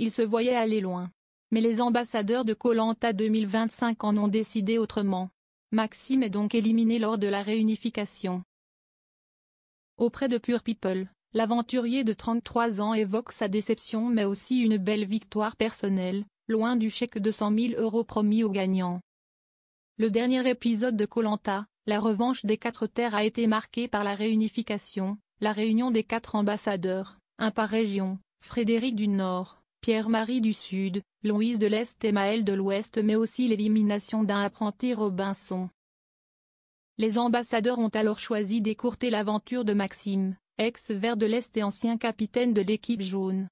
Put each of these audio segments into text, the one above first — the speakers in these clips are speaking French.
il se voyait aller loin. Mais les ambassadeurs de Koh Lanta 2025 en ont décidé autrement. Maxime est donc éliminé lors de la réunification. Auprès de Pure People, l'aventurier de 33 ans évoque sa déception mais aussi une belle victoire personnelle, loin du chèque de 100 000 € promis aux gagnants. Le dernier épisode de Koh Lanta, la revanche des 4 terres, a été marqué par la réunification, la réunion des 4 ambassadeurs, un par région, Frédéric du Nord, Pierre-Marie du Sud, Louise de l'Est et Maëlle de l'Ouest, mais aussi l'élimination d'un apprenti Robinson. Les ambassadeurs ont alors choisi d'écourter l'aventure de Maxime, ex-Vert de l'Est et ancien capitaine de l'équipe jaune.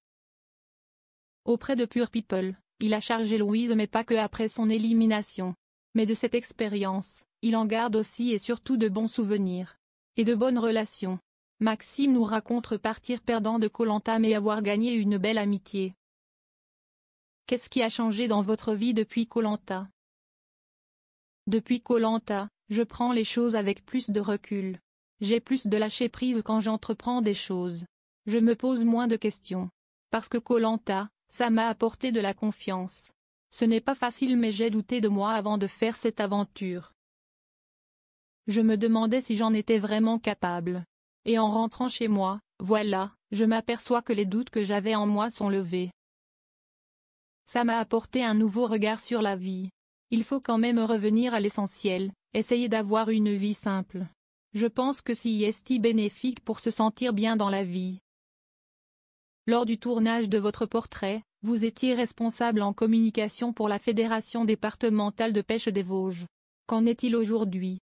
Auprès de Pure People, il a chargé Louise mais pas que après son élimination. Mais de cette expérience, il en garde aussi et surtout de bons souvenirs. Et de bonnes relations. Maxime nous raconte repartir perdant de Koh Lanta mais avoir gagné une belle amitié. Qu'est-ce qui a changé dans votre vie depuis Koh Lanta? Depuis Koh Lanta, je prends les choses avec plus de recul. J'ai plus de lâcher prise quand j'entreprends des choses. Je me pose moins de questions. Parce que Koh Lanta, ça m'a apporté de la confiance. Ce n'est pas facile mais j'ai douté de moi avant de faire cette aventure. Je me demandais si j'en étais vraiment capable. Et en rentrant chez moi, voilà, je m'aperçois que les doutes que j'avais en moi sont levés. Ça m'a apporté un nouveau regard sur la vie. Il faut quand même revenir à l'essentiel, essayer d'avoir une vie simple. Je pense que c'est bénéfique pour se sentir bien dans la vie. Lors du tournage de votre portrait, vous étiez responsable en communication pour la Fédération départementale de pêche des Vosges. Qu'en est-il aujourd'hui?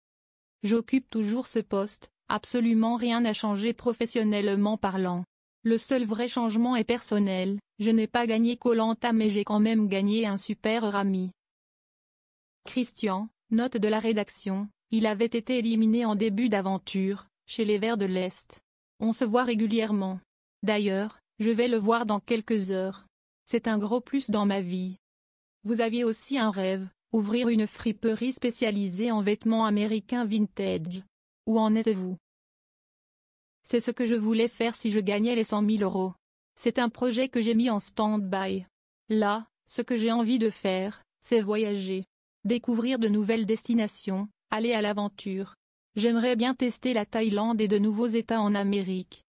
J'occupe toujours ce poste, absolument rien n'a changé professionnellement parlant. Le seul vrai changement est personnel, je n'ai pas gagné Koh Lanta mais j'ai quand même gagné un super ami. Christian, note de la rédaction, il avait été éliminé en début d'aventure, chez les Verts de l'Est. On se voit régulièrement. D'ailleurs, je vais le voir dans quelques heures. C'est un gros plus dans ma vie. Vous aviez aussi un rêve, ouvrir une friperie spécialisée en vêtements américains vintage. Où en êtes-vous? C'est ce que je voulais faire si je gagnais les 100 000 €. C'est un projet que j'ai mis en stand-by. Là, ce que j'ai envie de faire, c'est voyager. Découvrir de nouvelles destinations, aller à l'aventure. J'aimerais bien tester la Thaïlande et de nouveaux États en Amérique.